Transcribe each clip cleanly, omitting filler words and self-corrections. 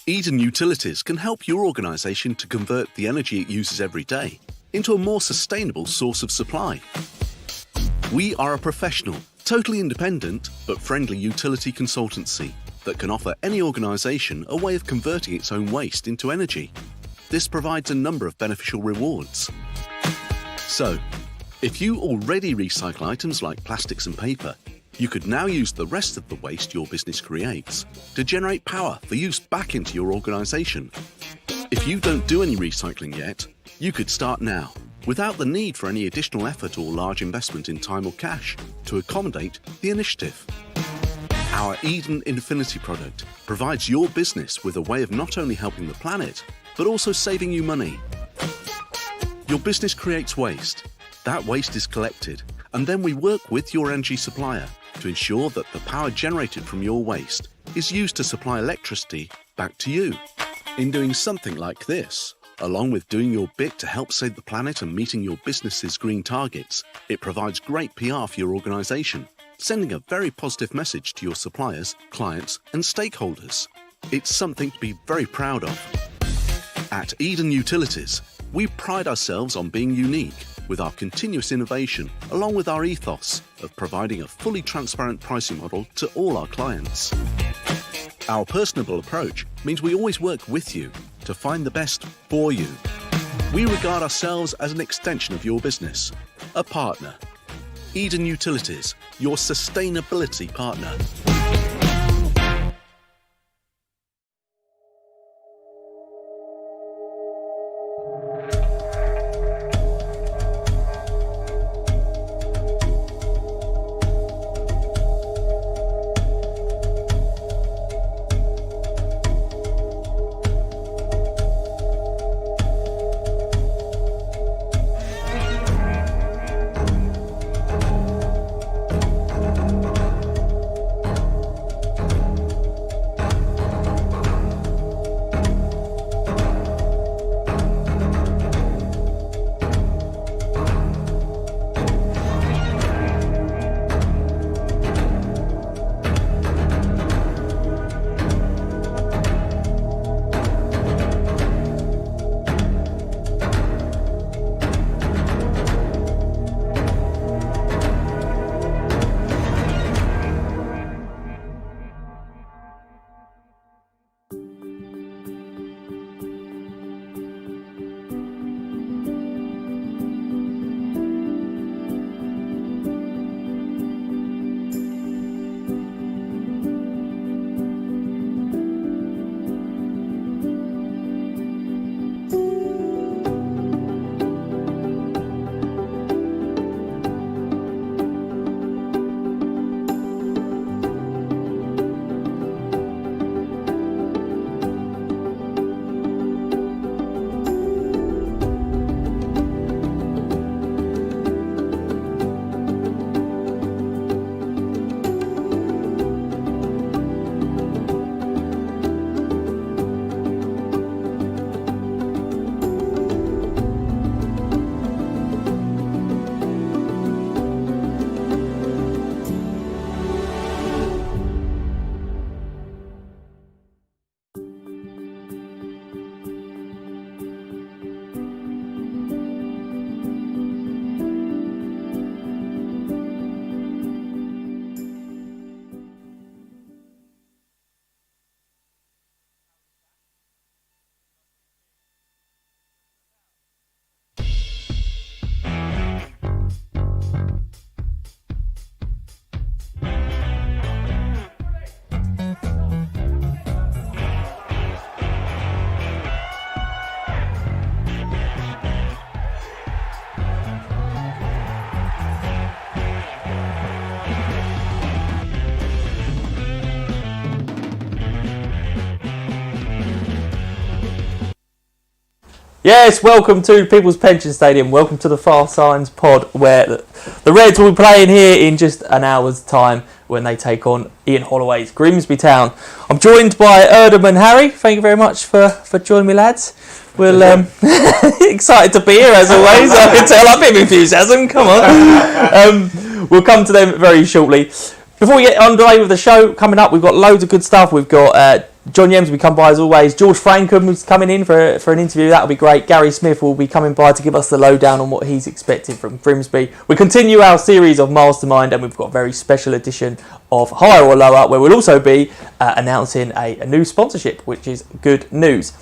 Eden Utilities can help your organisation to convert the energy it uses every day into a more sustainable source of supply. We are a professional, totally independent but friendly utility consultancy that can offer any organisation a way of converting its own waste into energy. This provides a number of beneficial rewards. So, if you already recycle items like plastics and paper, you could now use the rest of the waste your business creates to generate power for use back into your organisation. If you don't do any recycling yet, you could start now, without the need for any additional effort or large investment in time or cash to accommodate the initiative. Our Eden Infinity product provides your business with a way of not only helping the planet, but also saving you money. Your business creates waste. That waste is collected, and then we work with your energy supplier to ensure that the power generated from your waste is used to supply electricity back to you. In doing something like this, along with doing your bit to help save the planet and meeting your business's green targets, it provides great PR for your organisation, sending a very positive message to your suppliers, clients and stakeholders. It's something to be very proud of. At Eden Utilities, we pride ourselves on being unique with our continuous innovation, along with our ethos of providing a fully transparent pricing model to all our clients. Our personable approach means we always work with you to find the best for you. We regard ourselves as an extension of your business, a partner. Eden Utilities, your sustainability partner. Yes, welcome to People's Pension Stadium. Welcome to the Far Signs pod, where the Reds will be playing here in just an hour's time when they take on Ian Holloway's Grimsby Town. I'm joined by Erdem and Harry. Thank you very much for joining me, lads. We're excited to be here as always. I can tell a bit of enthusiasm. Come on. We'll come to them very shortly. Before we get underway with the show, coming up, we've got loads of good stuff. We've got John Yems will be coming by as always. George Frankham is coming in for an interview. That'll be great. Gary Smith will be coming by to give us the lowdown on what he's expecting from Grimsby. We continue our series of Mastermind, and we've got a very special edition of Higher or Lower, where we'll also be announcing a new sponsorship, which is good news.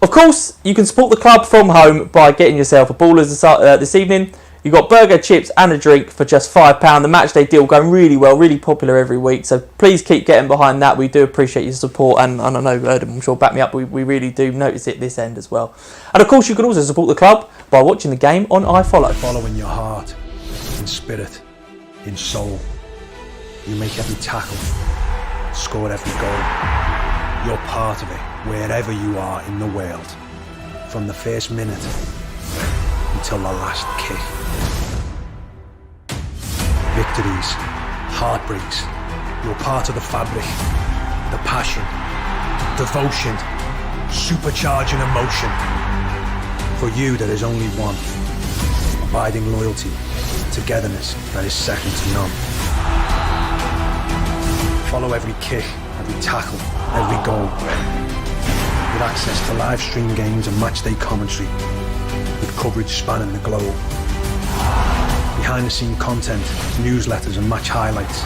Of course, you can support the club from home by getting yourself a Ballers this evening. You've got burger, chips and a drink for just £5. The matchday deal going really well, really popular every week. So please keep getting behind that. We do appreciate your support. And I know Erdem, I'm sure, back me up. We really do notice it this end as well. And of course, you can also support the club by watching the game on iFollow. Follow in your heart, in spirit, in soul. You make every tackle, score every goal. You're part of it, wherever you are in the world. From the first minute until the last kick. Victories, heartbreaks, you're part of the fabric, the passion, devotion, supercharging emotion. For you there is only one, abiding loyalty, togetherness that is second to none. Follow every kick, every tackle, every goal. With access to live stream games and matchday commentary, with coverage spanning the globe. Behind the scene content, newsletters and match highlights.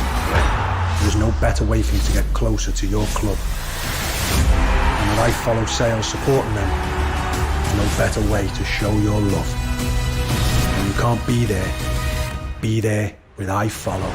There is no better way for you to get closer to your club. And with iFollow sales supporting them, there's no better way to show your love. When you can't be there with iFollow.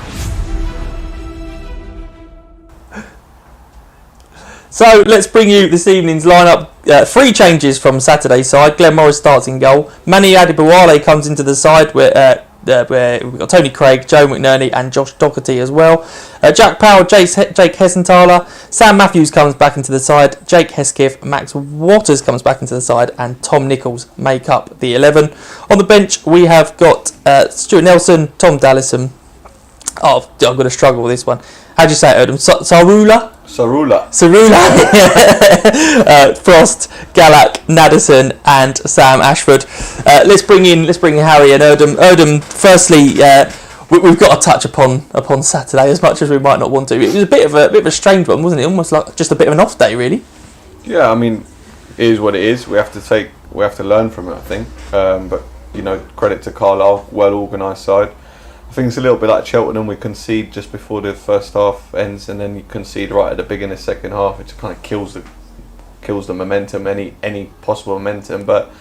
So let's bring you this evening's lineup. 3 changes from Saturday's side. Glenn Morris starts in goal. Manny Adibawale comes into the side where we've got Tony Craig, Joe McNerney and Josh Doherty as well. Jack Powell, Jake Hessenthaler. Sam Matthews comes back into the side. Jake Hesketh, Max Waters comes back into the side, and Tom Nichols make up the 11. On the bench we have got Stuart Nelson, Tom Dallison. Oh, I'm going to struggle with this one. How do you say it, Erdem? Sarula. Frost, Galak, Naderson and Sam Ashford. Let's bring in Harry and Erdem. Erdem, firstly, we've got to touch upon Saturday as much as we might not want to. It was a bit of a strange one, wasn't it? Almost like just a bit of an off day, really. Yeah, I mean, it is what it is. We have to learn from it, I think. But credit to Carlisle, well organised side. I think it's a little bit like Cheltenham. We concede just before the first half ends, and then you concede right at the beginning of the second half. It just kind of kills the momentum, any possible momentum. But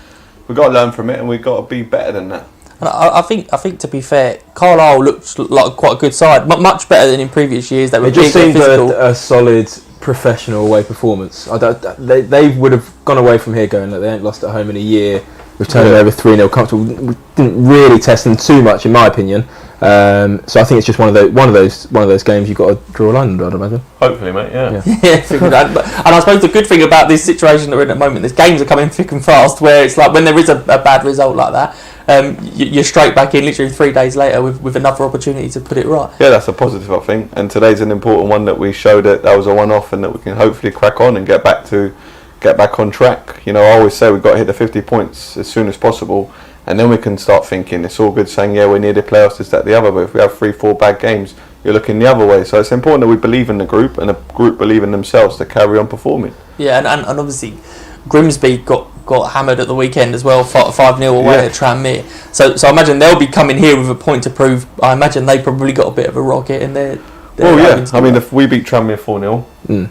we've got to learn from it, and we've got to be better than that. And I think to be fair, Carlisle looked like quite a good side, much better than in previous years. It just seemed a solid professional away performance. They would have gone away from here going like they ain't lost at home in a year. We've turned them over 3-0 comfortable. We didn't really test them too much, in my opinion. So I think it's just one of those games you've got to draw a line under, I'd imagine. Hopefully, mate. Yeah. And I suppose the good thing about this situation that we're in at the moment, these games are coming thick and fast. Where it's like when there is a bad result like that, you're straight back in literally 3 days later with another opportunity to put it right. Yeah, that's a positive, I think. And today's an important one that we showed that was a one-off, and that we can hopefully crack on and get back on track. I always say we've got to hit the 50 points as soon as possible, and then we can start thinking it's all good saying we're near the playoffs, this, that, the other, but if we have 3-4 bad games, you're looking the other way. So it's important that we believe in the group, and the group believe in themselves to carry on performing. Yeah, and obviously Grimsby got hammered at the weekend as well, 5-0 away at Tranmere. So I imagine they'll be coming here with a point to prove. I imagine they probably got a bit of a rocket in there. Well, yeah. I mean, if we beat Tranmere 4-0,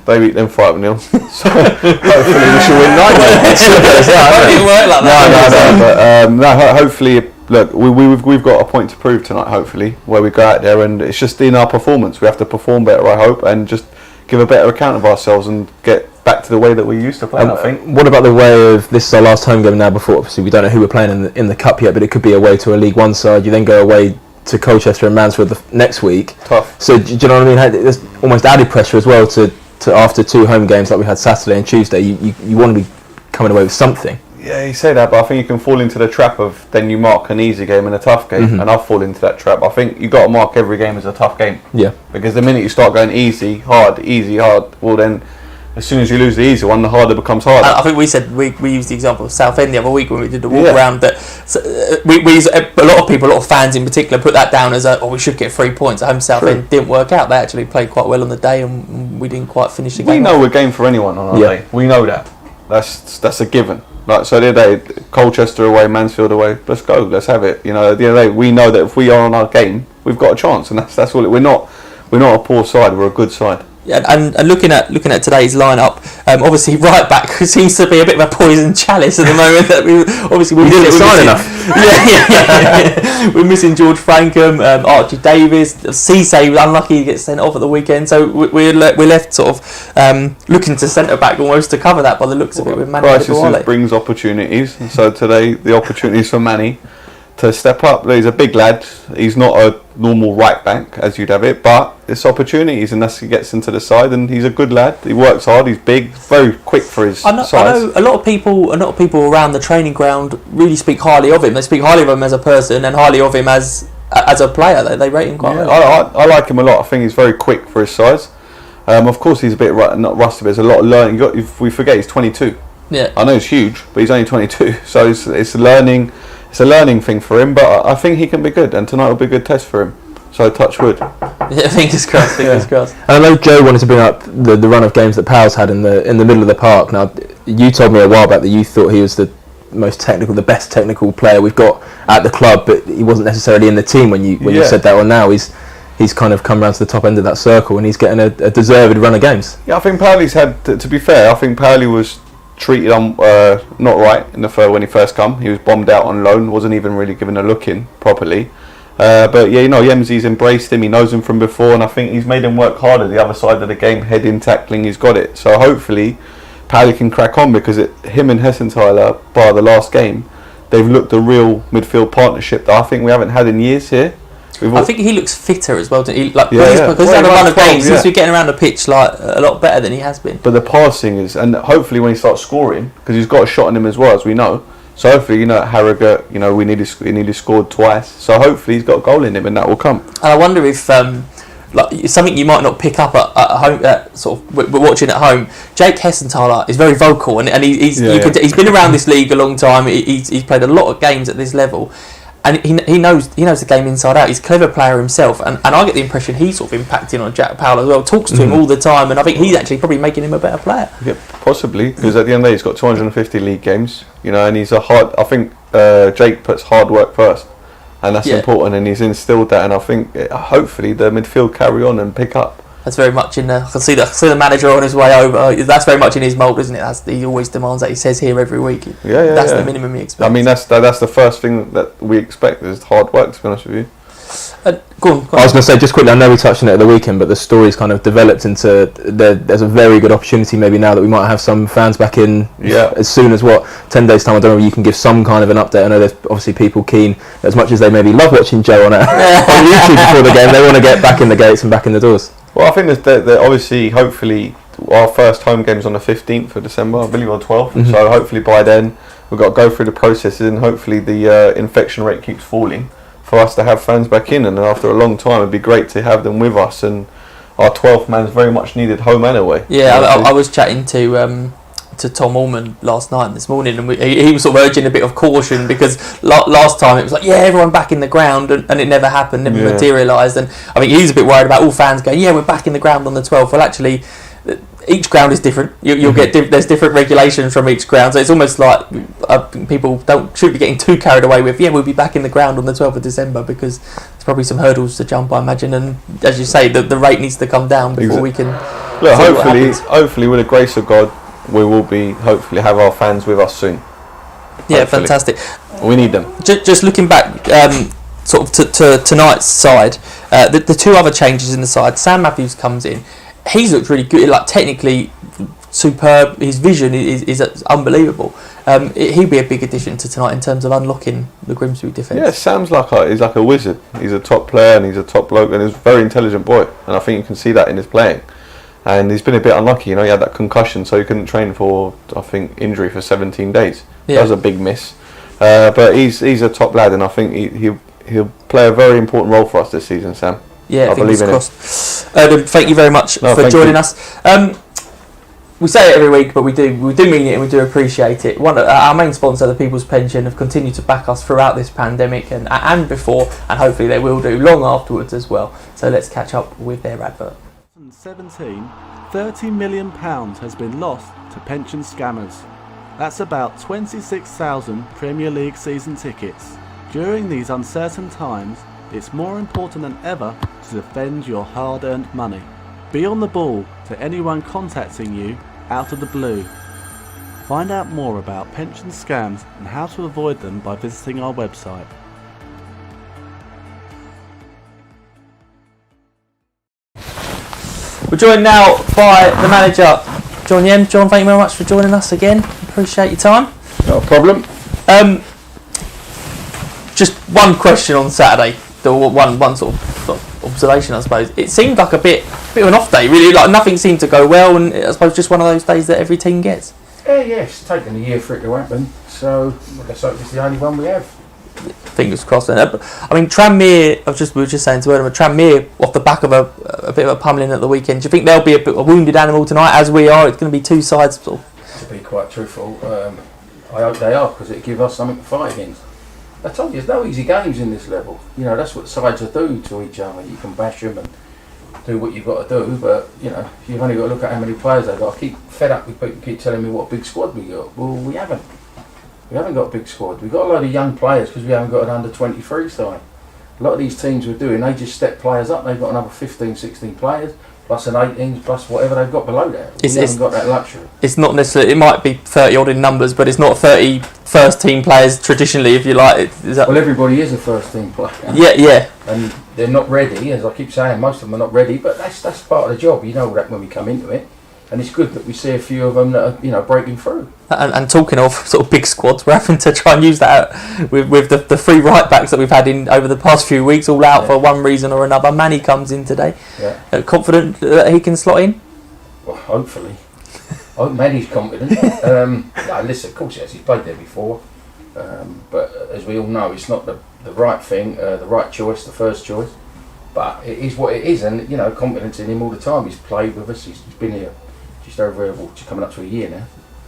they beat them 5-0. So hopefully we should win 9-0. It didn't work like that. No. Hopefully, look, we've got a point to prove tonight. Hopefully, where we go out there, and it's just in our performance. We have to perform better, I hope, and just give a better account of ourselves and get back to the way that we used to play. I think. What about the way of this is our last home game now? Before obviously we don't know who we're playing in the cup yet, but it could be away to a League One side. You then go away to Colchester and Mansfield next week. Tough. So do you know what I mean? There's almost added pressure as well to after 2 home games like we had Saturday and Tuesday. You want to be coming away with something. Yeah, you say that, but I think you can fall into the trap of then you mark an easy game and a tough game, and I've fallen into that trap. I think you got to mark every game as a tough game. Yeah. Because the minute you start going easy, hard, well then as soon as you lose the easy one, the harder becomes harder. I think we said we used the example of Southend the other week when we did the walk around. That a lot of people, a lot of fans in particular, put that down as we should get 3 points at home. Southend didn't work out. They actually played quite well on the day, and we didn't quite finish the game. We know we're game for anyone on our day. We know that. That's a given. Like, so the other day, Colchester away, Mansfield away. Let's go. Let's have it. You know, at the end of the day, we know that if we are on our game, we've got a chance, and that's all. We're not a poor side. We're a good side. Yeah, and looking at today's lineup, obviously right back seems to be a bit of a poison chalice at the moment. That we didn't sign enough. Yeah. We're missing George Frankham, Archie Davis. Cisse was unlucky to get sent off at the weekend, so we're left sort of looking to centre back almost to cover that by the looks of it with Manny. Crisis brings opportunities, and so today the opportunities for Manny to step up. He's a big lad. He's not a normal right back as you'd have it, but it's opportunities, and he gets into the side, and he's a good lad. He works hard. He's big, very quick for his size. I know a lot of people around the training ground really speak highly of him. They speak highly of him as a person and highly of him as a player. They rate him quite well. I like him a lot. I think he's very quick for his size. Of course, he's a bit not rusty, but there's a lot of learning. If we forget, he's 22. Yeah, I know he's huge, but he's only 22. So it's learning. It's a learning thing for him, but I think he can be good, and tonight will be a good test for him. So touch wood. Yeah, fingers crossed. Fingers crossed. And I know Joe wanted to bring up the run of games that Powell's had in the middle of the park. Now, you told me a while back that you thought he was the the best technical player we've got at the club, but he wasn't necessarily in the team when you said that. Well, now he's kind of come around to the top end of that circle, and he's getting a deserved run of games. Yeah, I think Powell's had. To be fair, I think Powell was treated not right in when he first come. He was bombed out on loan, wasn't even really given a look in properly. But yeah, Yemzi's embraced him. He knows him from before, and I think he's made him work harder. The other side of the game, heading, tackling, he's got it. So hopefully, Powell can crack on, because him and Hessenthaler, bar the last game, they've looked a real midfield partnership that I think we haven't had in years here. I think he looks fitter as well. Because he's had a run of games. He seems to be getting around the pitch like a lot better than he has been. But the passing is, and hopefully when he starts scoring, because he's got a shot on him as well, as we know. So hopefully, at Harrogate, we nearly scored twice. So hopefully he's got a goal in him, and that will come. And I wonder if something you might not pick up at home, sort of watching at home. Jake Hessenthaler is very vocal, and he's been around this league a long time. He's played a lot of games at this level. And he knows the game inside out. He's a clever player himself, and I get the impression he's sort of impacting on Jack Powell as well. Talks to him all the time, and I think he's actually probably making him a better player. Yeah, possibly, because at the end of the day, he's got 250 league games, and he's a hard. I think Jake puts hard work first, and that's important, and he's instilled that. And I think hopefully the midfield carry on and pick up. That's very much in I can see the manager on his way over. That's very much in his mould, isn't it? He always demands that. He says here every week. That's the minimum he expects. I mean, that's the first thing that we expect is hard work, to be honest with you. Go on. I was going to say, just quickly, I know we touched on it at the weekend, but the story's kind of developed into there's a very good opportunity maybe now that we might have some fans back in as soon as 10 days time. I don't know if you can give some kind of an update. I know there's obviously people keen, as much as they maybe love watching Joe on YouTube before the game, they want to get back in the gates and back in the doors. Well, I think that obviously, hopefully, our first home game's on the 15th of December, I believe, or 12th. Mm-hmm. So hopefully by then we've got to go through the processes, and hopefully the infection rate keeps falling for us to have fans back in. And after a long time, it'd be great to have them with us. And our 12th man's very much needed home and away. Yeah, I was chatting to Tom Allman last night and this morning, and he was sort of urging a bit of caution, because last time it was like, everyone back in the ground, and it never happened, never materialised. And I think he's a bit worried about all fans going, we're back in the ground on the 12th. Well, actually, each ground is different. You'll get there's different regulations from each ground, so it's almost like people shouldn't be getting too carried away with we'll be back in the ground on the 12th of December, because there's probably some hurdles to jump, I imagine, and as you say, the rate needs to come down before we can. Look, hopefully with the grace of God, we will hopefully have our fans with us soon. Yeah, hopefully. Fantastic. We need them. Just looking back, sort of to tonight's side, the two other changes in the side. Sam Matthews comes in. He's looked really good, like technically superb. His vision is unbelievable. He'd be a big addition to tonight in terms of unlocking the Grimsby defence. Yeah, Sam's he's like a wizard. He's a top player, and he's a top bloke, and he's a very intelligent boy. And I think you can see that in his playing. And he's been a bit unlucky, he had that concussion, so he couldn't train for, I think, injury for 17 days. That was a big miss. But he's a top lad, and I think he'll play a very important role for us this season, Sam. Yeah, I believe in him. Thank you very much for joining us. we say it every week, but we do mean it, and we do appreciate it. Our main sponsor, the People's Pension, have continued to back us throughout this pandemic and before, and hopefully they will do long afterwards as well. So let's catch up with their advert. 2017, £30 million has been lost to pension scammers. That's about 26,000 Premier League season tickets. During these uncertain times, it's more important than ever to defend your hard-earned money. Be on the ball to anyone contacting you out of the blue. Find out more about pension scams and how to avoid them by visiting our website. We're joined now by the manager, John Yem. John, thank you very much for joining us again. Appreciate your time. Not a problem. Just one question on Saturday. One sort of observation, I suppose. It seemed like a bit of an off day, really. Like nothing seemed to go well, and I suppose just one of those days that every team gets. Yeah, it's taken a year for it to happen, so let's hope it's the only one we have. Fingers crossed. I mean, Tranmere. We were just saying to Erdem, Tranmere off the back of a bit of a pummeling at the weekend. Do you think they'll be a wounded animal tonight, as we are? It's going to be two sides. Sort of. To be quite truthful, I hope they are, because it gives us something to fight against. I told you, there's no easy games in this level. You know, that's what sides will do to each other. You can bash them and do what you've got to do, but you know, you've only got to look at how many players they've got. I keep fed up with people keep telling me what a big squad we got. Well, we haven't. We haven't got a big squad. We've got a load of young players because we haven't got an under-23 side. A lot of these teams we're doing, they just step players up. They've got another 15, 16 players, plus an 18, plus whatever they've got below that. We haven't got that luxury. It's not necessarily, it might be 30 odd in numbers, but it's not 30 first team players traditionally, if you like. Well, everybody is a first team player. Yeah. And they're not ready, as I keep saying, most of them are not ready, but that's part of the job. You know that when we come into it. And it's good that we see a few of them that are, you know, breaking through. And talking of sort of big squads, we're having to try and use that with the three right backs that we've had in over the past few weeks, all out for one reason or another. Manny comes in today. Yeah. Confident that he can slot in? Well, hopefully. I hope Manny's confident. No, listen, of course he has. He's played there before. But as we all know, it's not the right thing, the right choice, the first choice. But it is what it is, and you know, confidence in him all the time. He's played with us. He's been here just over, coming up to a year now.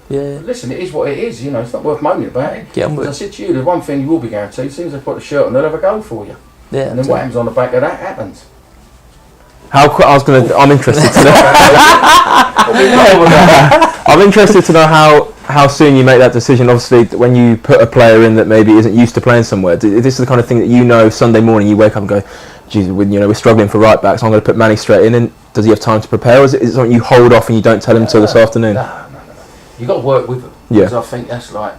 Yeah. But listen, it is what it is. You know, it's not worth moaning about it. As I said to you, the one thing you will be guaranteed: as soon as they put the shirt on, they'll have a go for you. Yeah. And then what happens on the back of that happens. I'm interested to know. I'm interested to know how soon you make that decision. Obviously, when you put a player in that maybe isn't used to playing somewhere, this is the kind of thing that you know Sunday morning you wake up and go, geez, we're struggling for right backs. I'm going to put Manny straight in. And does he have time to prepare, or is it something you hold off and you don't tell him until this afternoon? No. You got to work with them. Yeah. Because I think that's like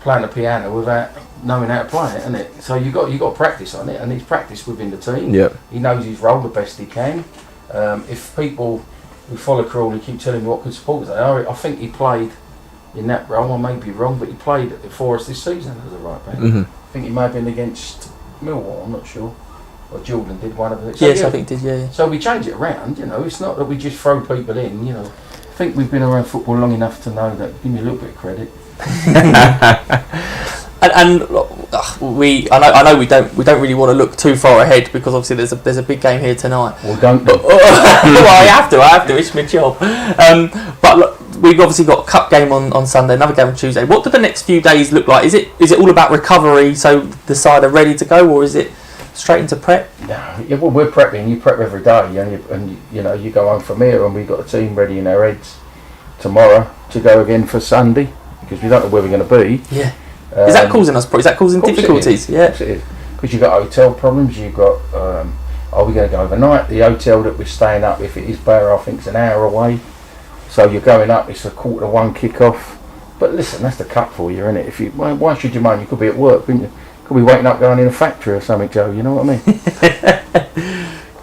playing the piano without knowing how to play it, isn't it? So you got to practice on it, and he's practiced within the team. Yep. He knows his role the best he can. If people who follow Crawley keep telling me what good supporters they are, I think he played in that role. I may be wrong, but he played for us this season as a right back. Mm-hmm. I think he may have been against Millwall. I'm not sure. Or Jordan did one of them. So, yes, I think he did. Yeah. So we change it around. You know, it's not that we just throw people in. You know, I think we've been around football long enough to know that. Give me a little bit of credit. I know we don't really want to look too far ahead because obviously there's a big game here tonight. Well, don't. Well, I have to. It's my job. But look, we've obviously got a cup game on Sunday, another game on Tuesday. What do the next few days look like? Is it all about recovery, so the side are ready to go, or is it straight into prep? No, yeah, well, we're prepping. You prep every day, and you go home from here, and we've got a team ready in our heads tomorrow to go again for Sunday because we don't know where we're going to be. Yeah. Is that causing us? Is that causing difficulties? Yeah. Of course it is. Because you've got hotel problems. You've got. Are we going to go overnight? The hotel that we're staying up, if it is Barrow, I think it's an hour away. So you're going up. It's a 1:45 kick-off. But listen, that's the cup for you, isn't it? Why should you moan? You could be at work, couldn't you? Could be waking up going in a factory or something, Joe. You know what I mean?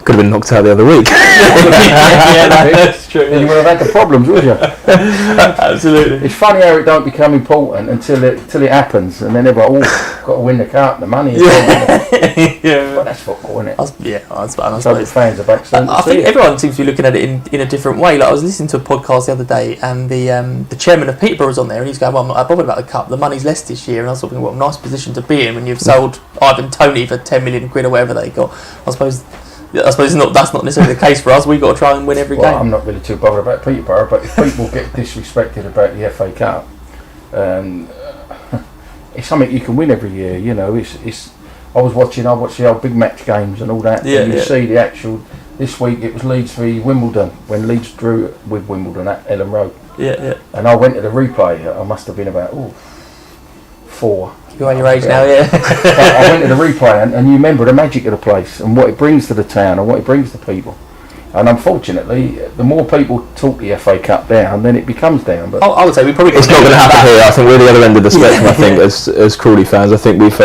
Could have been knocked out the other week. Yeah, that's true. And you would have had the problems, would you? Absolutely. It's funny how it don't become important until it happens, and then everyone, got to win the cup, the money. Yeah. But that's football, isn't it? I suppose. So the fans are back. I think everyone seems to be looking at it in a different way. Like I was listening to a podcast the other day, and the chairman of Peterborough was on there, and he's going, "Well, I'm not bothered about the cup. The money's less this year." And I was thinking, what a nice position to be in when you've sold Ivan Toney for 10 million quid or whatever they got. I suppose I suppose that's not necessarily the case for us. We've got to try and win every game. I'm not really too bothered about Peterborough, but if people get disrespected about the FA Cup, it's something you can win every year. You know, it's. I watched the old big match games and all that. Yeah, and you see the actual. This week it was Leeds v Wimbledon when Leeds drew with Wimbledon at Ellen Road. Yeah. And I went to the replay. I must have been about 4. You're on your age now, yeah. I went to the replay and you remember the magic of the place and what it brings to the town and what it brings to people. And unfortunately, the more people talk the FA Cup down, then it becomes down. But I would say we probably. It's not going to happen here. I think we're the other end of the spectrum. I think as Crawley fans, I think we've.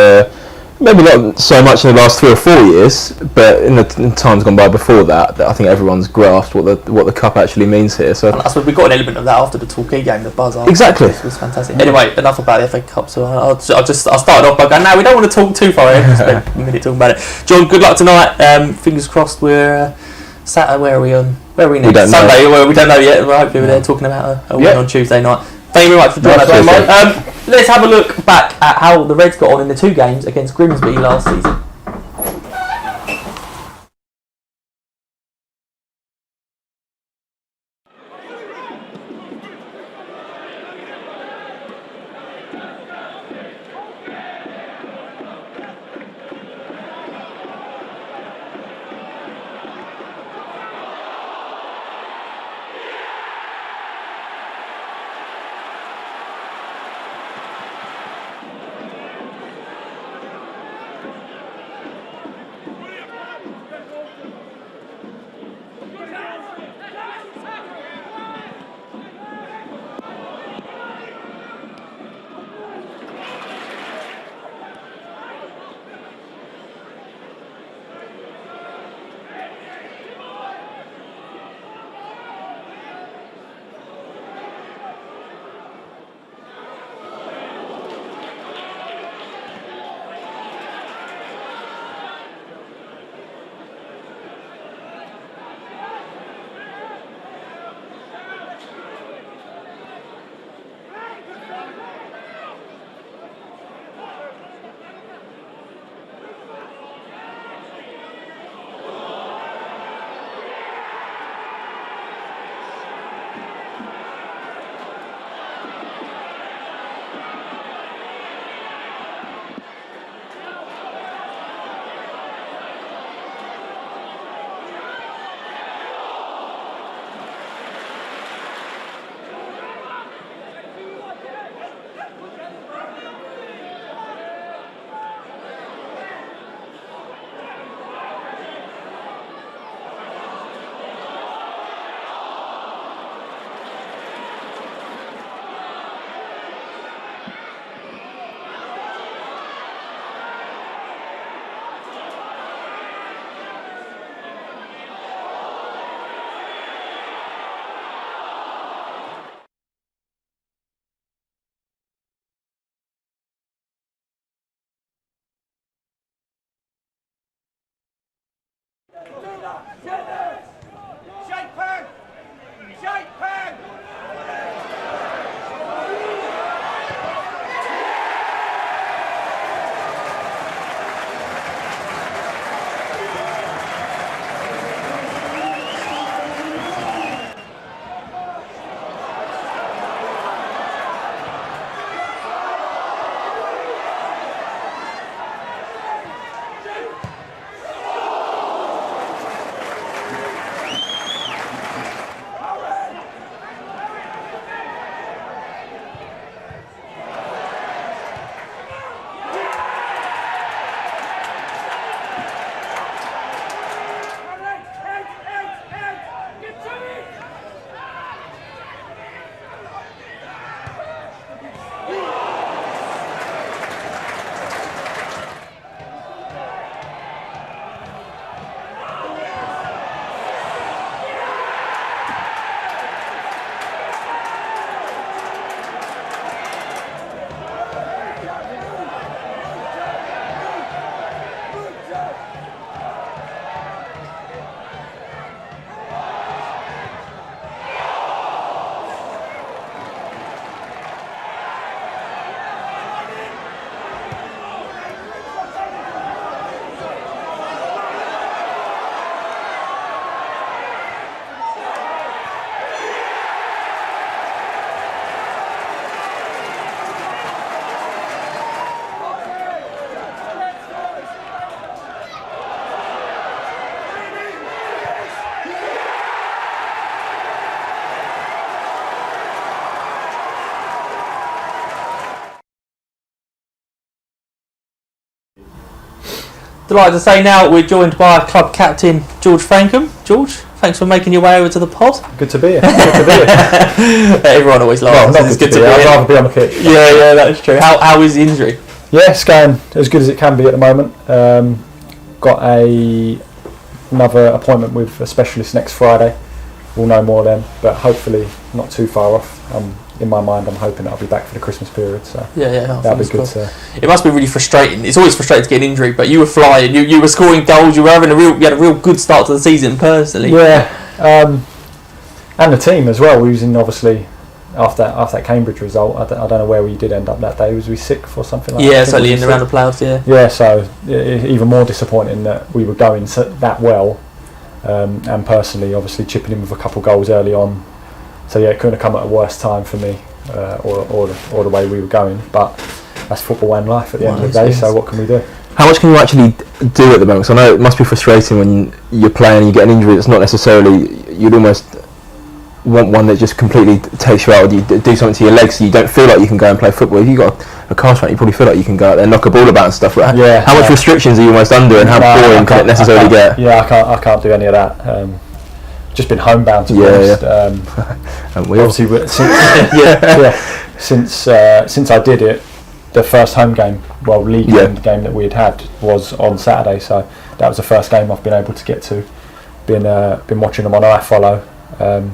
Maybe not so much in the last 3 or 4 years, but in times gone by before that, I think everyone's grasped what the cup actually means here. So I suppose we got an element of that after the Torquay game, the buzz. Exactly, it was fantastic. Anyway, enough about the FA Cup. So I started off by going, no, we don't want to talk too far. I spent a minute talking about it. John, good luck tonight. Fingers crossed. We're Saturday. Where are we on? Where are we next? Sunday. Well, we don't know yet. Well, hopefully we're there talking about a win on Tuesday night. Thank you very much for joining us, mate. Let's have a look back at how the Reds got on in the 2 games against Grimsby last season. delighted to say now we're joined by club captain George Frankham. George, thanks for making your way over to the pod. Good to be here. Everyone always laughs. Well, It's good to be I'd here. rather be on the pitch. Yeah, that's true. How is the injury? Yeah, it's going as good as it can be at the moment. Got another appointment with a specialist next Friday. We'll know more then, but hopefully not too far off. In my mind, I'm hoping I'll be back for the Christmas period. So that'll be good. It must be really frustrating. It's always frustrating to get an injury, but you were flying. You were scoring goals. You had a real good start to the season personally. Yeah, and the team as well. We was in obviously after that Cambridge result. I don't know where we did end up that day. Was we sixth or something like that? Yeah, certainly in the round of playoffs. Yeah, so even more disappointing that we were going that well, and personally, obviously chipping in with a couple of goals early on. So yeah, it couldn't have come at a worse time for me, or the way we were going. But that's football and life at the end of the day. So what can we do? How much can you actually do at the moment? 'Cause I know it must be frustrating when you're playing and you get an injury that's not necessarily, you'd almost want one that just completely takes you out, or you do something to your legs so you don't feel like you can go and play football. If you've got a car front, you probably feel like you can go out there and knock a ball about and stuff. But how much restrictions are you almost under, and how boring can it necessarily get? Yeah, I can't do any of that. Just been homebound to be honest. And we obviously since I did it, the first home game, league game that we had was on Saturday, so that was the first game I've been able to get to. Been watching them on iFollow,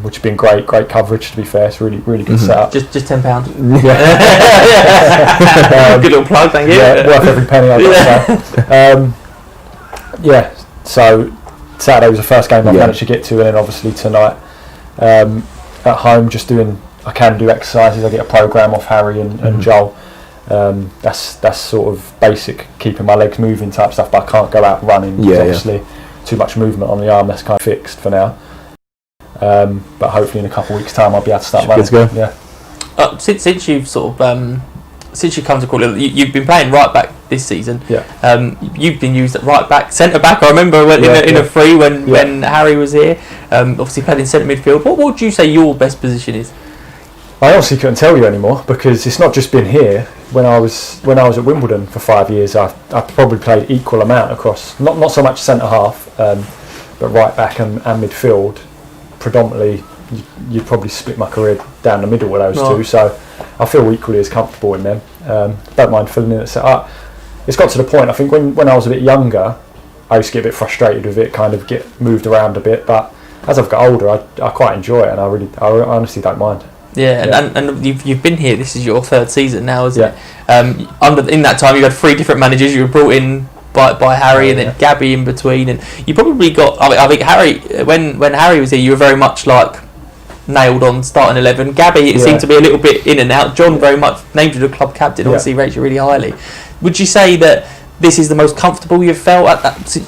which has been great coverage. To be fair, it's really good setup. Just £10. Yeah. Good little plug, thank you. Yeah, worth every penny I've got. So Saturday was the first game I managed to get to, and then obviously tonight at home, just I can do exercises. I get a program off Harry and Joel. That's sort of basic, keeping my legs moving type stuff, but I can't go out running. Obviously too much movement on the arm. That's kind of fixed for now. But hopefully in a couple of weeks' time I'll be able to start running. Good to go. Yeah. Since you've sort of since you come to Cornwall, you've been playing right back this season. Yeah. You've been used at right back, centre back. I remember in a free when Harry was here. Obviously played in centre midfield. What would you say your best position is? I honestly couldn't tell you anymore, because it's not just been here. When I was at Wimbledon for 5 years, I probably played equal amount across not so much centre half, but right back and midfield. Predominantly, you'd probably split my career down the middle with those two. So I feel equally as comfortable in them. Don't mind filling in at centre. It's got to the point, I think, when I was a bit younger, I used to get a bit frustrated with it, kind of get moved around a bit. But as I've got older, I quite enjoy it, and I honestly don't mind. Yeah, and you've been here. This is your third season now, isn't it? In that time, you had 3 different managers. You were brought in by Harry, and then Gabby in between, and you probably got. I think Harry, when Harry was here, you were very much like nailed on starting 11. Gabby, it seemed to be a little bit in and out. John very much named you the club captain. Obviously, rates you really highly. Would you say that this is the most comfortable you've felt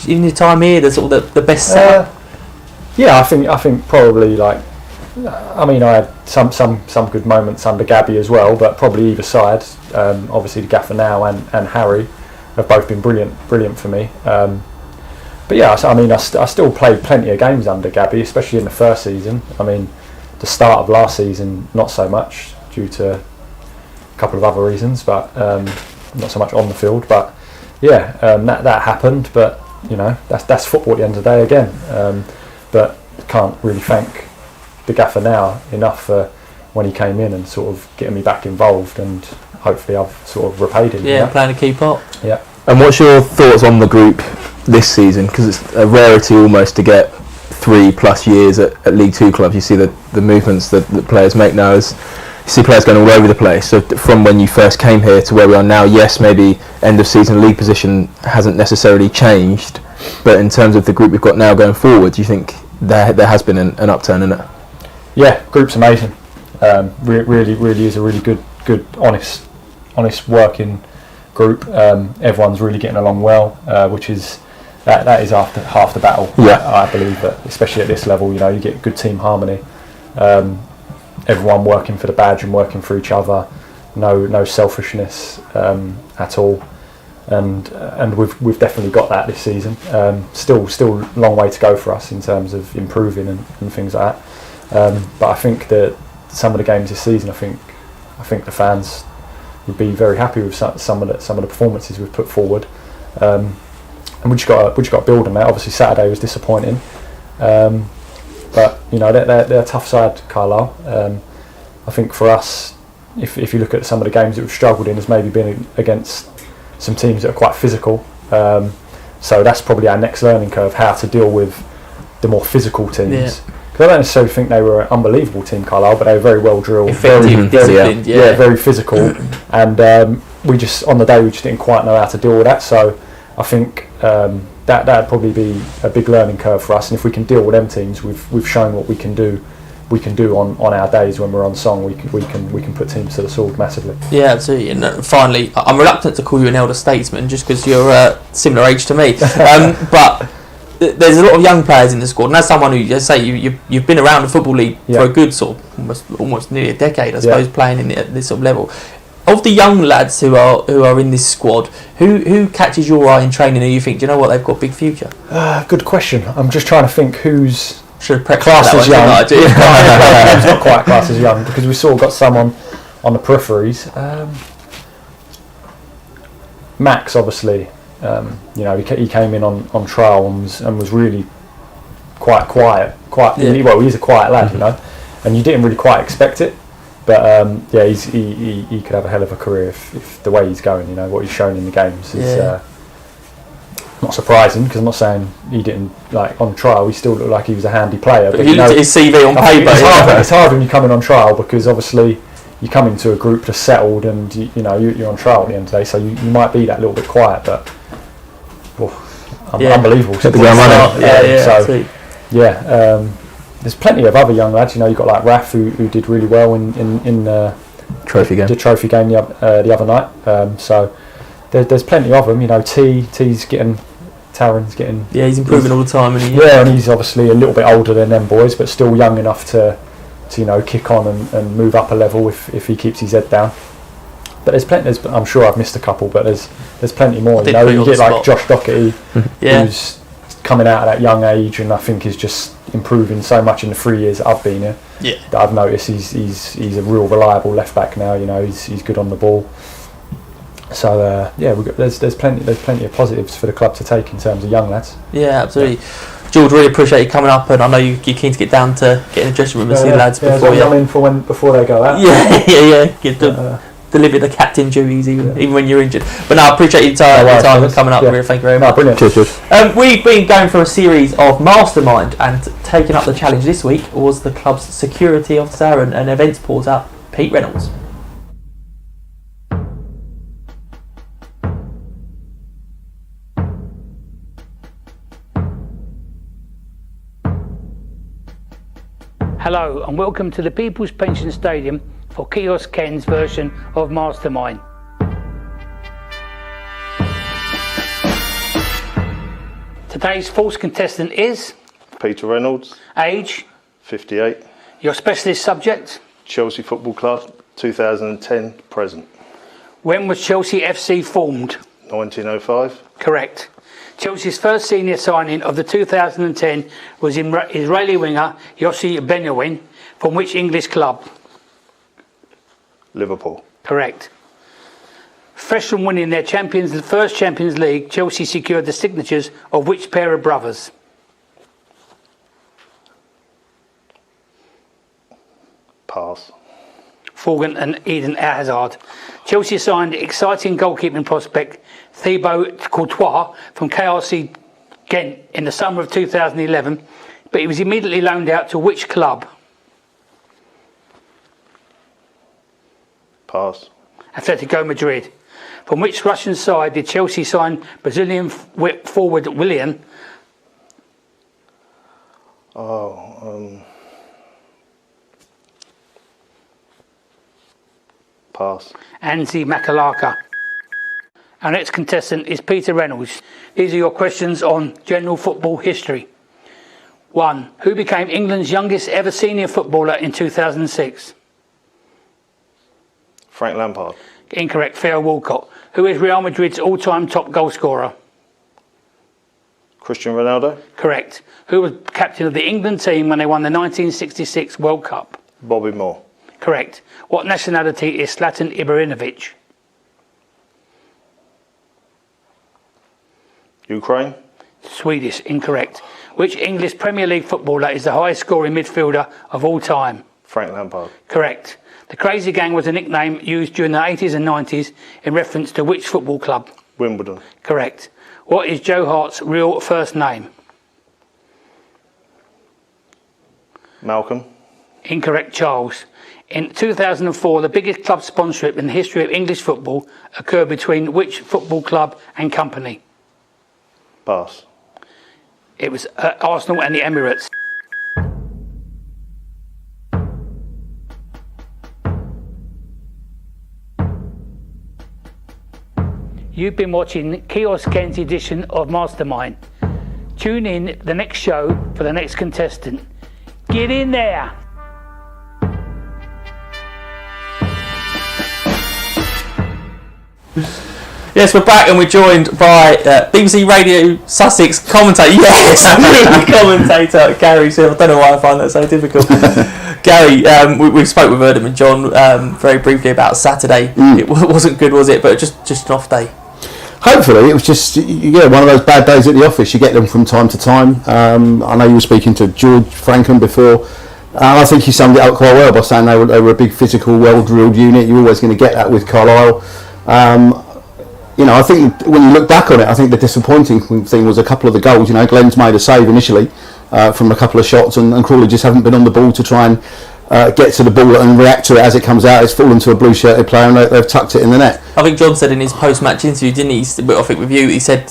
in your time here? The sort of the best setup? I think probably like. I mean, I had some good moments under Gabby as well, but probably either side. Obviously, the gaffer now and Harry have both been brilliant for me. But yeah, I mean, I still played plenty of games under Gabby, especially in the first season. I mean, the start of last season, not so much due to a couple of other reasons, but not so much on the field. But yeah, that happened. But you know, that's football at the end of the day again. But can't really thank the gaffer now enough for when he came in and sort of getting me back involved, and hopefully I've sort of repaid him. Yeah, playing a key part. Yeah. And what's your thoughts on the group this season? Because it's a rarity almost to get 3+ years at League Two clubs. You see the movements that players make now. You see players going all over the place. So from when you first came here to where we are now, yes, maybe end of season league position hasn't necessarily changed, but in terms of the group we've got now going forward, do you think there has been an upturn in it? Yeah, group's amazing. Really is a really good, honest working group. Everyone's really getting along well, which is that is after half the battle. Yeah, I believe that, especially at this level, you know, you get good team harmony. Everyone working for the badge and working for each other. No selfishness at all. And we've definitely got that this season. Still a long way to go for us in terms of improving and things like that. But I think that some of the games this season, I think the fans would be very happy with some of the performances we've put forward. and we just got to build on that. Obviously Saturday was disappointing, but they're a tough side, Carlisle. I think for us, if you look at some of the games that we've struggled in, has maybe been against some teams that are quite physical. So that's probably our next learning curve, how to deal with the more physical teams. Yeah. Because I don't necessarily think they were an unbelievable team, Carlisle, but they were very well drilled, effective, disciplined, very physical. And we just, on the day, we just didn't quite know how to deal with that. So I think that'd probably be a big learning curve for us. And if we can deal with them teams, we've shown what we can do. We can do on our days when we're on song. We can put teams to the sword massively. Yeah, absolutely. And finally, I'm reluctant to call you an elder statesman just because you're similar age to me. But there's a lot of young players in the squad, and as someone who, as I say, you've been around the football league for a good sort of almost nearly a decade, I suppose, playing at this sort of level. Of the young lads who are in this squad, who catches your eye in training and you think, do you know what, they've got a big future? Good question. I'm just trying to think who's class as young. It's not quite class as young because we sort of got some on the peripheries. Max, obviously, he came in on trial and was really quite quiet. He's a quiet lad, and you didn't really quite expect it. But he could have a hell of a career if the way he's going, what he's shown in the games is not surprising, because I'm not saying he didn't, on trial he still looked like he was a handy player. But you looked at his CV on paper. It's hard when you come in on trial, because obviously you come into a group that's settled and you're on trial at the end of the day, so you might be that little bit quiet, but unbelievable. There's plenty of other young lads. You've got like Raf who did really well in trophy game. The trophy game the other night. So there's plenty of them. T's getting. Taron's getting. Yeah, he's improving all the time, and he's obviously a little bit older than them boys, but still young enough to kick on and move up a level if he keeps his head down. But there's plenty. I'm sure I've missed a couple, but there's plenty more. You get like Josh Doherty, who's coming out at that young age, and I think is just improving so much in the 3 years that I've been here. Yeah, that I've noticed he's a real reliable left back now. He's good on the ball. So there's plenty of positives for the club to take in terms of young lads. Yeah, absolutely. Yeah. George, really appreciate you coming up, and I know you're keen to get down to get in the dressing room and see the lads before you. I'm in before they go out. Deliver the captain duties even when you're injured. But no, I appreciate your time coming up. Thank you very much. Brilliant. Cheers. We've been going for a series of Mastermind, and taking up the challenge this week was the club's security officer and events porter, Pete Reynolds. Hello and welcome to the People's Pension Stadium for Kiosk Ken's version of Mastermind. Today's false contestant is Peter Reynolds, age 58, your specialist subject Chelsea Football Club, 2010 present. When was Chelsea FC formed? 1905. Correct. Chelsea's first senior signing of the 2010 was Israeli winger Yossi Benyawin, from which English club? Liverpool. Correct. Fresh from winning their first Champions League, Chelsea secured the signatures of which pair of brothers? Pass. Forgan and Eden Hazard. Chelsea signed exciting goalkeeping prospect Thibaut Courtois from KRC Ghent in the summer of 2011, but he was immediately loaned out to which club? Pass. Atletico Madrid. From which Russian side did Chelsea sign Brazilian forward Willian? Pass. Anzi Makalaka. Our next contestant is Peter Reynolds. These are your questions on general football history. 1. Who became England's youngest ever senior footballer in 2006? Frank Lampard. Incorrect. Theo Walcott. Who is Real Madrid's all-time top goal scorer? Cristiano Ronaldo. Correct. Who was captain of the England team when they won the 1966 World Cup? Bobby Moore. Correct. What nationality is Zlatan Ibrahimovic? Ukraine. Swedish, incorrect. Which English Premier League footballer is the highest scoring midfielder of all time? Frank Lampard. Correct. The Crazy Gang was a nickname used during the 80s and 90s in reference to which football club? Wimbledon. Correct. What is Joe Hart's real first name? Malcolm. Incorrect, Charles. In 2004, the biggest club sponsorship in the history of English football occurred between which football club and company? Pass. It was Arsenal and the Emirates. You've been watching Kiosk Ken's edition of Mastermind. Tune in the next show for the next contestant. Get in there! Yes, we're back and we're joined by BBC Radio Sussex commentator. Yes, commentator Gary Silver. I don't know why I find that so difficult. Gary, we spoke with Erdem and John very briefly about Saturday. It wasn't good, was it? But just an off day. Hopefully, it was just one of those bad days at the office. You get them from time to time. I know you were speaking to George Frankham before. I think he summed it up quite well by saying they were a big physical, well-drilled unit. You're always going to get that with Carlisle. I think when you look back on it, I think the disappointing thing was a couple of the goals. Glenn's made a save initially from a couple of shots, and Crawley just haven't been on the ball to try and get to the ball and react to it as it comes out. It's fallen to a blue-shirted player, and they've tucked it in the net. I think John said in his post-match interview, didn't he? I think with you, he said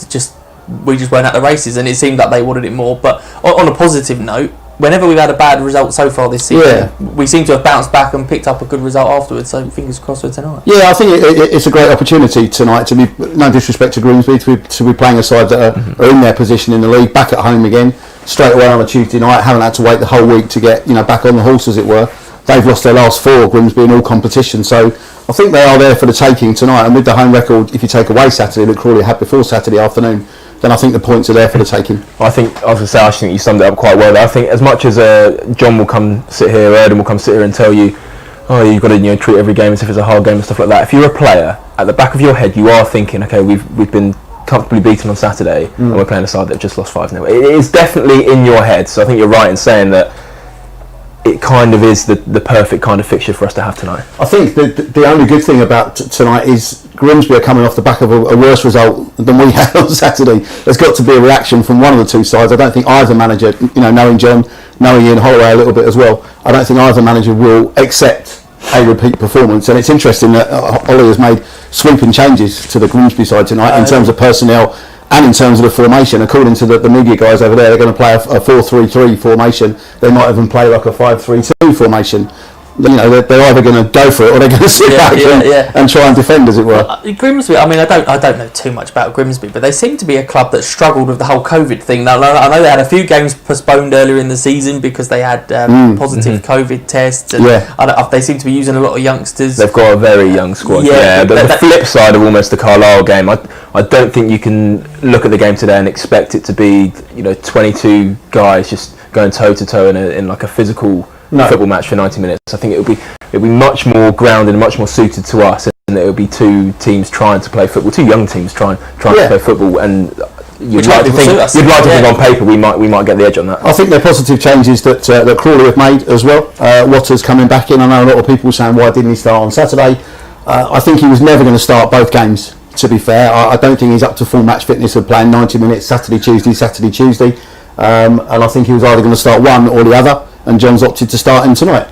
we just weren't at the races, and it seemed like they wanted it more. But on a positive note, whenever we've had a bad result so far this season, we seem to have bounced back and picked up a good result afterwards. So fingers crossed for tonight. Yeah, I think it's a great opportunity tonight to be, no disrespect to Grimsby, to be playing a side that are in their position in the league, back at home again, straight away on a Tuesday night. Haven't had to wait the whole week to get back on the horse, as it were. They've lost their last 4, Grimsby, in all competition. So I think they are there for the taking tonight. And with the home record, if you take away Saturday that Crawley had before Saturday afternoon, then I think the points are there for the taking. I think you summed it up quite well. I think as much as John will come sit here, Erdem will come sit here and tell you, oh, you've got to treat every game as if it's a hard game and stuff like that. If you're a player, at the back of your head, you are thinking, okay, we've been comfortably beaten on Saturday, and we're playing a side that have just lost 5-0. It is definitely in your head. So I think you're right in saying that it kind of is the perfect kind of fixture for us to have tonight. I think the only good thing about tonight is Grimsby are coming off the back of a worse result than we had on Saturday. There's got to be a reaction from one of the two sides. I don't think either manager, knowing John, knowing Ian Holloway a little bit as well, I don't think either manager will accept a repeat performance. And it's interesting that Ollie has made sweeping changes to the Grimsby side tonight in terms of personnel and in terms of the formation. According to the media guys over there, they're going to play a 4-3-3 formation. They might even play like a 5-3-2 formation. They're either going to go for it or they're going to sit back and try and defend, as it were. Grimsby, I don't know too much about Grimsby, but they seem to be a club that struggled with the whole COVID thing. Now, I know they had a few games postponed earlier in the season because they had positive COVID tests. And they seem to be using a lot of youngsters. They've got a very young squad. But the flip side of almost the Carlisle game, I don't think you can look at the game today and expect it to be 22 guys just going toe to toe in like a physical football match for 90 minutes. I think it'll be much more grounded and much more suited to us, and it'll be two teams trying to play football, two young teams trying to play football, and you'd like to think on paper we might get the edge on that. I think they're positive changes that Crawley have made as well. Waters coming back in. I know a lot of people saying, why didn't he start on Saturday? I think he was never going to start both games, to be fair. I don't think he's up to full match fitness of playing 90 minutes Saturday, Tuesday. And I think he was either going to start one or the other, and John's opted to start him tonight.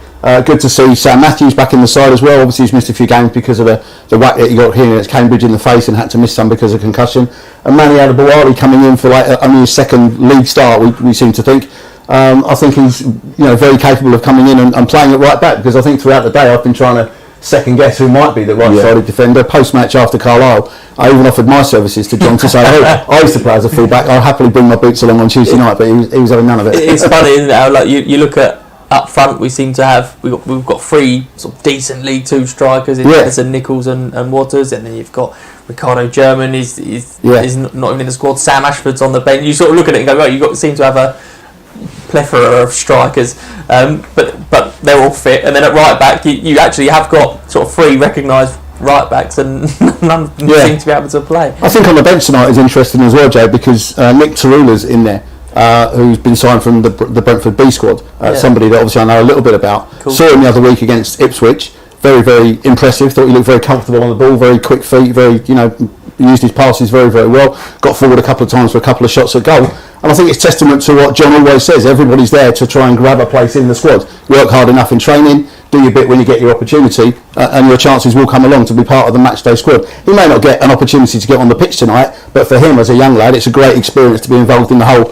Good to see Sam Matthews back in the side as well. Obviously he's missed a few games because of the whack that he got here at Cambridge in the face and had to miss some because of concussion. And Manny Adebawari coming in for only his second league start, we seem to think. I think he's very capable of coming in and playing it right back, because I think throughout the day I've been trying to second guess who might be the right-sided defender. Post-match after Carlisle, I even offered my services to John to say, I used to play as a full-back, I'll happily bring my boots along on Tuesday night, but he was having none of it. It's funny, isn't it, how you look at up front, we've got 3 sort of decent League 2 strikers in Edison, Nichols and Waters, and then you've got Ricardo German is not even in the squad. Sam Ashford's on the bench. You sort of look at it and go, well, you seem to have a plethora of strikers, but they're all fit. And then at right back, you actually have got sort of 3 recognised right backs, and none of them seem to be able to play. I think on the bench tonight is interesting as well, Joe, because Nick Tarula's in there, who's been signed from the Brentford B squad. Somebody that obviously I know a little bit about. Cool. Saw him the other week against Ipswich. Very, very impressive. Thought he looked very comfortable on the ball. Very quick feet. Very, used his passes very, very well. Got forward a couple of times for a couple of shots at goal. And I think it's testament to what John always says. Everybody's there to try and grab a place in the squad. Work hard enough in training. Do your bit when you get your opportunity, and your chances will come along to be part of the matchday squad. He may not get an opportunity to get on the pitch tonight, but for him as a young lad, it's a great experience to be involved in the whole,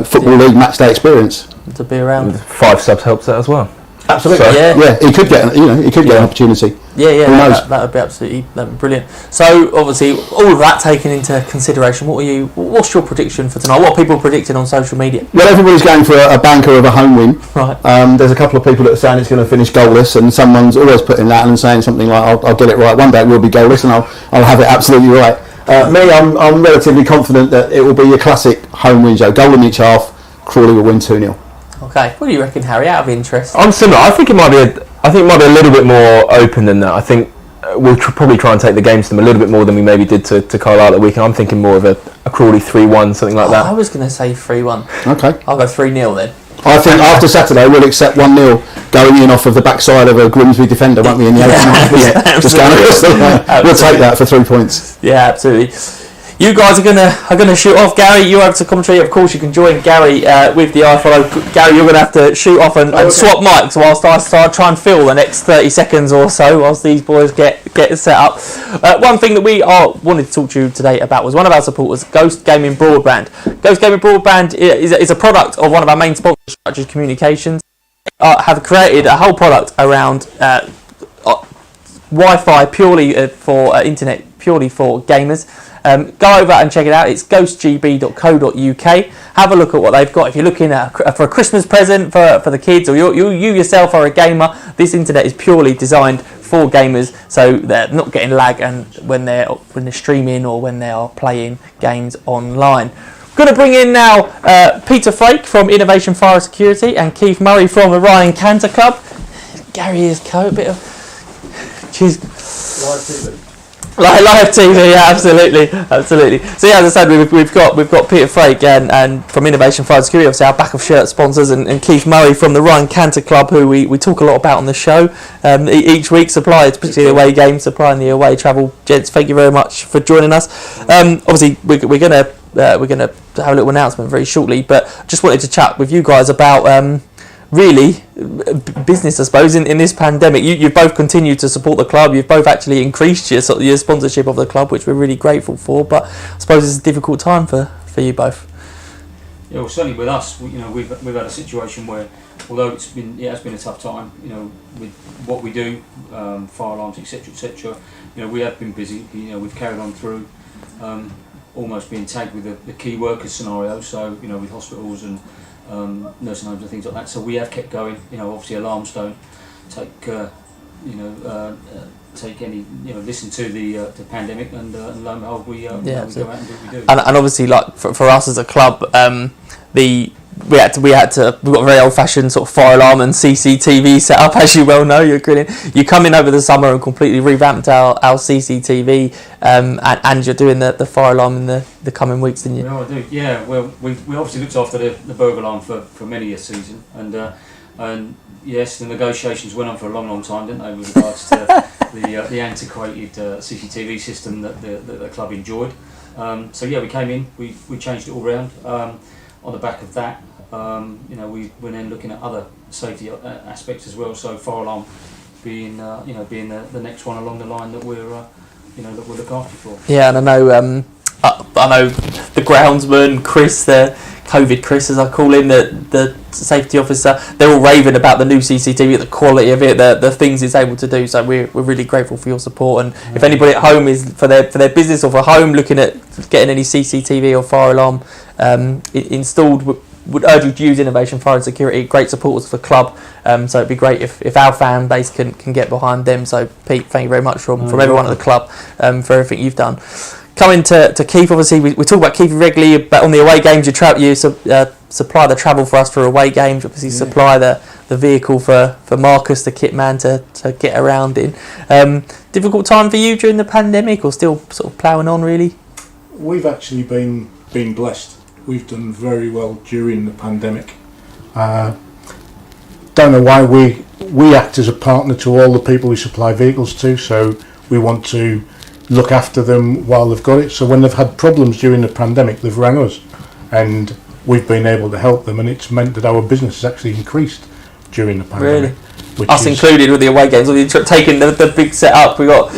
football league matchday experience. To be around. 5 subs helps that as well. Absolutely. So, yeah, he could get, an opportunity. Yeah, that would be absolutely brilliant. So obviously, all of that taken into consideration, what's your prediction for tonight? What are people predicting on social media? Well, everybody's going for a banker of a home win. Right. There's a couple of people that are saying it's going to finish goalless, and someone's always putting that and saying something like, "I'll get it right. One day it will be goalless, and I'll have it absolutely right." Me, I'm relatively confident that it will be a classic home win, Joe. Goal in each half. Crawley will win 2-0. Okay, what do you reckon, Harry? Out of interest, I'm similar. I think it might be a little bit more open than that. I think we'll probably try and take the game to them a little bit more than we maybe did to Carlisle at the weekend. I'm thinking more of a Crawley 3-1, something like that. I was going to say 3-1. Okay. I'll go 3-0 then. I think after Saturday we'll accept 1-0 going in off of the backside of a Grimsby defender, won't we? In the 89th just going across the line. We'll take that for 3 points. Yeah, absolutely. You guys are gonna shoot off. Gary, you're able to commentary. Of course, you can join Gary with the iFollow. Gary, you're gonna have to shoot off and swap mics whilst I try and fill the next 30 seconds or so whilst these boys get set up. One thing that we wanted to talk to you today about was one of our supporters, Ghost Gaming Broadband. Ghost Gaming Broadband is a product of one of our main sponsors, Structured Communications. Have created a whole product around Wi-Fi purely for internet, purely for gamers. Go over and check it out. It's ghostgb.co.uk. Have a look at what they've got. If you're looking for a Christmas present for the kids, or you yourself are a gamer, this internet is purely designed for gamers, so they're not getting lag and when they're streaming or when they are playing games online. Going to bring in now Peter Flake from Innovation Fire Security and Keith Murray from the Ryan Cantor Club. Gary is a bit of Live TV, yeah, absolutely. So yeah, as I said, we've got Peter Flake and from Innovation Fire Security, obviously our back of shirt sponsors, and Keith Murray from the Ryan Cantor Club, who we talk a lot about on the show each week. Particularly the away games, supplying the away travel. Gents, thank you very much for joining us. Obviously, we're gonna have a little announcement very shortly, but just wanted to chat with you guys about really business, I suppose, in this pandemic. You've both continued to support the club. You've both actually increased your sponsorship of the club, which we're really grateful for, but I suppose it's a difficult time for you both. Yeah, well, certainly with us, we've had a situation where, although it has been a tough time, with what we do, fire alarms, etc., we have been busy. We've carried on through, almost being tagged with the key workers scenario. So with hospitals and nursing homes and things like that. So we have kept going. Obviously alarms don't take any listen to the pandemic, and lo and behold we go out and do what we do. And obviously, like for us as a club, we've got a very old-fashioned sort of fire alarm and CCTV set up, as you well know. You're grilling. You come in over the summer and completely revamped our CCTV, and you're doing the fire alarm in the coming weeks, didn't you? No, I do. Yeah. Well, we obviously looked after the burglar alarm for many a season, and yes, the negotiations went on for a long time, didn't they, with regards to the antiquated CCTV system that the club enjoyed. So yeah, we came in, we changed it all round. On the back of that, we're then looking at other safety aspects as well. So fire alarm being the next one along the line that we're look after for. Yeah, and I know the groundsman Chris, the COVID Chris as I call him, the safety officer. They're all raving about the new CCTV, the quality of it, the things it's able to do. So we're really grateful for your support. And if anybody at home is for their business or for home looking at getting any CCTV or fire alarm installed, would urge you to use Innovation Fire and Security. Great supporters for the club. So it'd be great if our fan base can get behind them. So Pete, thank you very much from everyone at the club for everything you've done. Coming to Keith, obviously we talk about Keith regularly, but on the away games you supply the travel for us for away games, obviously supply the vehicle for Marcus, the kit man, to get around in. difficult time for you during the pandemic, or still sort of ploughing on really? We've actually been blessed. We've done very well during the pandemic. Don't know why we act as a partner to all the people we supply vehicles to, so we want to look after them while they've got it. So when they've had problems during the pandemic, they've rang us, and we've been able to help them, and it's meant that our business has actually increased during the pandemic. Really? Us included with the away games. We've taken the big setup. We got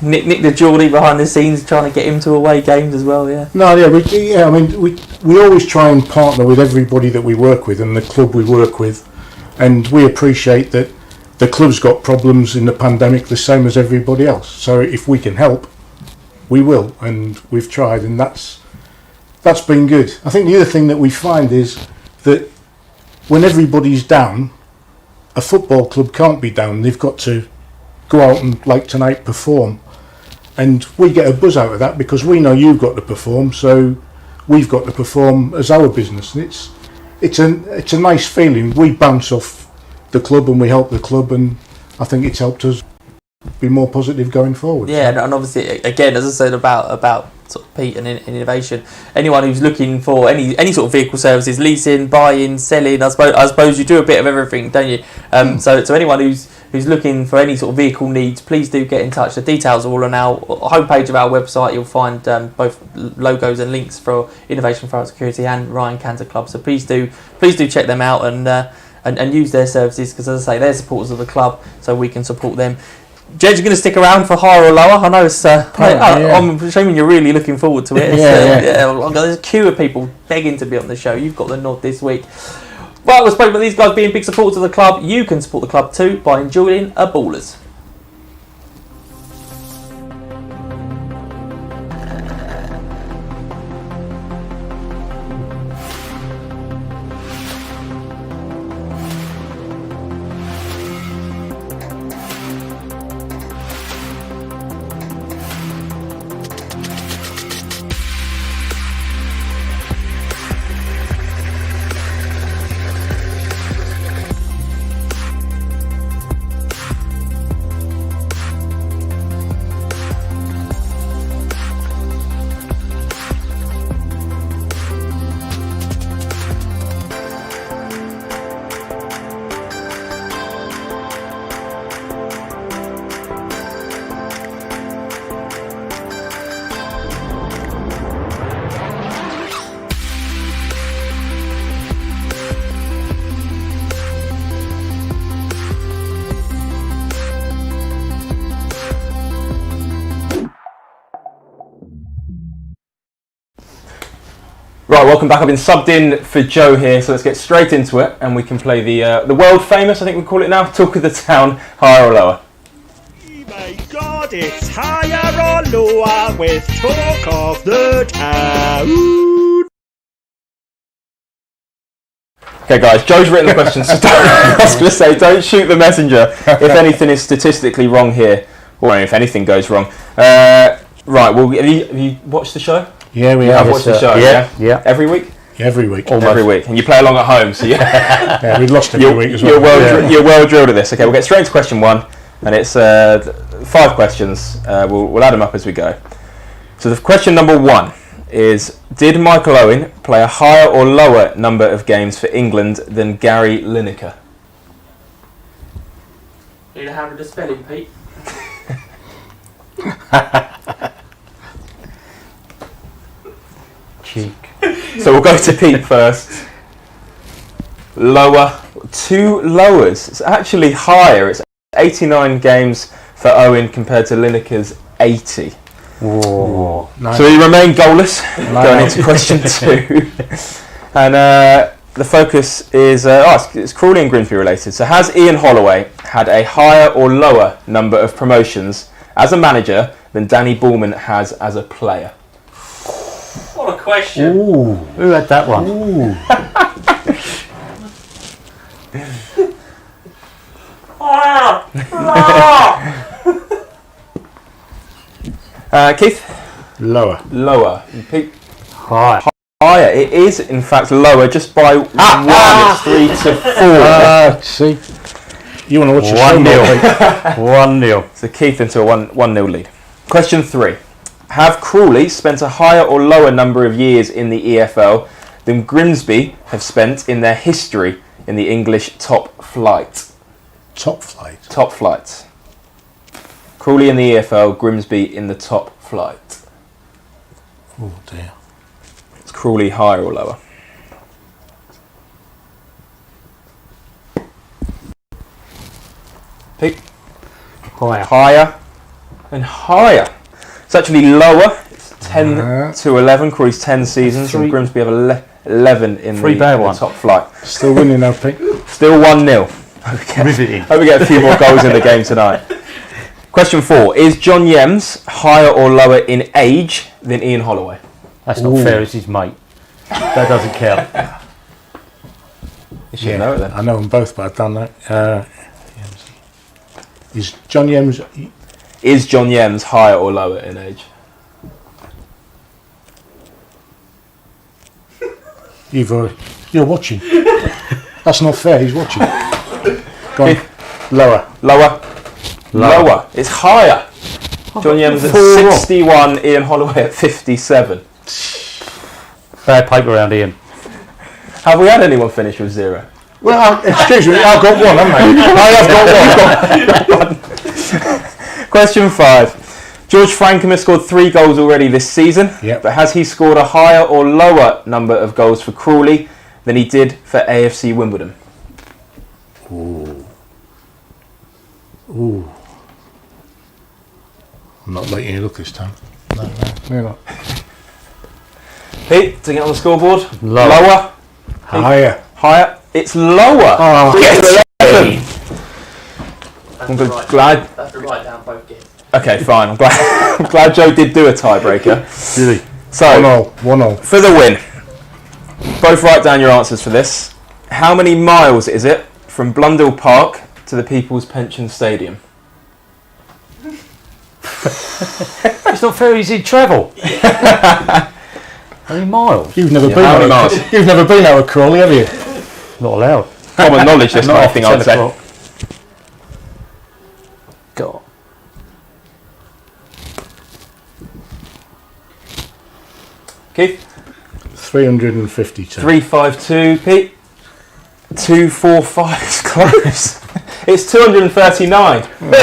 Nick the Geordie behind the scenes trying to get him to away games as well. Yeah. No, yeah, I mean, we always try and partner with everybody that we work with and the club we work with, and we appreciate that the club's got problems in the pandemic the same as everybody else. So if we can help, we will, and we've tried, and that's been good. I think the other thing that we find is that when everybody's down, a football club can't be down. They've got to go out and, like tonight, perform. And we get a buzz out of that because we know you've got to perform, so we've got to perform as our business. And it's a nice feeling. We bounce off the club and we help the club, and I think it's helped us be more positive going forward. Yeah, and obviously, again, as I said about sort of Pete and innovation, anyone who's looking for any sort of vehicle services, leasing, buying, selling, I suppose you do a bit of everything, don't you? So anyone who's looking for any sort of vehicle needs, please do get in touch. The details are all on our homepage of our website. You'll find both logos and links for Innovation Fire Security and Ryan Cantor Club. So please do check them out and use their services, because, as I say, they're supporters of the club, so we can support them. Jed, you're going to stick around for higher or lower? I know it's. I'm assuming you're really looking forward to it. There's a queue of people begging to be on the show. You've got the nod this week. Well, we spoke about these guys being big supporters of the club. You can support the club too by enjoying a Ballers. Right, welcome back. I've been subbed in for Joe here, so let's get straight into it, and we can play the world famous, I think we call it now, Talk of the Town, higher or lower. My God, it's higher or lower with Talk of the Town. Okay, guys, Joe's written the questions. So I was going to say, don't shoot the messenger if anything is statistically wrong here, or if anything goes wrong. Right, well, have you watched the show? Yeah, we have. I've watched the show. Yeah. Every week. Every week. Almost. Every week, and you play along at home, so yeah, we lost every week as well. You're well drilled at this. Okay, we'll get straight into question one, and it's 5 questions. We'll add them up as we go. So the question number 1 is: did Michael Owen play a higher or lower number of games for England than Gary Lineker? Need a hand with the spelling, Pete? Cheek. So we'll go to Pete first. Lower. 2 lowers. It's actually higher. It's 89 games for Owen compared to Lineker's 80. Whoa. Nice. So he remained goalless going into question 2. And the focus is it's Crawley and Grimsby related. So has Ian Holloway had a higher or lower number of promotions as a manager than Danny Bullman has as a player? What a question. Ooh, who had that one? Ooh. Keith? Lower. Lower. Pete? Higher. Higher. It is, in fact, lower just by 1. It's 3 to 4. See? You want to watch a 1-0. 1-0. So Keith into a 1-0 lead. Question 3. Have Crawley spent a higher or lower number of years in the EFL than Grimsby have spent in their history in the English top flight? Top flight? Top flight. Crawley in the EFL, Grimsby in the top flight. Oh dear. Is Crawley higher or lower? Pete? Higher. Higher and higher. It's actually lower. It's 10 to 11. Crawley's 10 seasons, and Grimsby have 11 in the top flight. Still winning now, Pete. Still 1-0. Hope we get a few more goals in the game tonight. Question 4. Is John Yems higher or lower in age than Ian Holloway? That's not fair, it's his mate. That doesn't count. You should know it then. I know them both, but I've done that. Is John Yems... Is John Yems higher or lower in age? You're watching. That's not fair, he's watching. Go on. Lower. Lower. It's higher. John Yems at 61, Ian Holloway at 57. Bad paper around Ian. Have we had anyone finish with 0? Well, excuse me, I've got one, haven't I? I have got one. Question 5. George Frankham has scored 3 goals already this season, but has he scored a higher or lower number of goals for Crawley than he did for AFC Wimbledon? Ooh. I'm not letting you look this time. No, you're not. Pete, to get on the scoreboard. Lower. Higher. It's lower. Oh. I'm glad. Have to write down both games. Okay, fine. I'm glad Joe did do a tiebreaker. Really? So 1-0. For the win. Both write down your answers for this. How many miles is it from Blundell Park to the People's Pension Stadium? It's not fair, he's in travel. How many miles? You've never been out of Crawley, have you? Not allowed. Common knowledge, this kind of thing, I'd say. God. Keith? 352. 352. Pete? 245. It's close. It's 239. Here's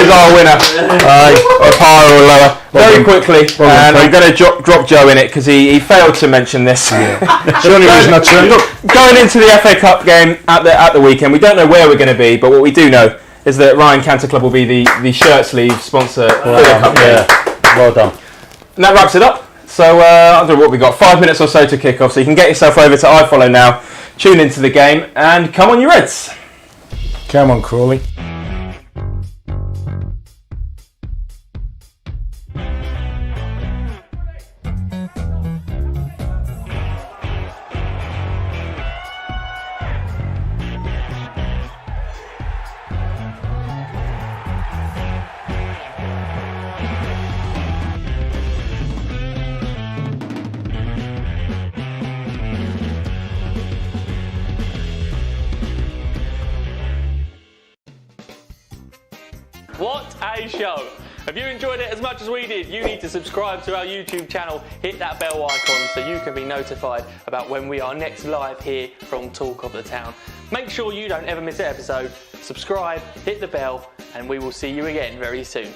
our winner. Of higher or lower. Very quickly, and I'm going to drop Joe in it because he failed to mention this. The only reason I turned up. Going into the FA Cup game at the weekend, we don't know where we're going to be, but what we do know is that Ryan Cantor Club will be the shirt sleeve sponsor for the Cup game. Well done. And that wraps it up. So I don't know what we got. 5 minutes or so to kick off. So you can get yourself over to iFollow now. Tune into the game and come on, you Reds. Come on, Crawley. What a show! If you enjoyed it as much as we did, you need to subscribe to our YouTube channel, hit that bell icon so you can be notified about when we are next live here from Talk of the Town. Make sure you don't ever miss an episode, subscribe, hit the bell, and we will see you again very soon.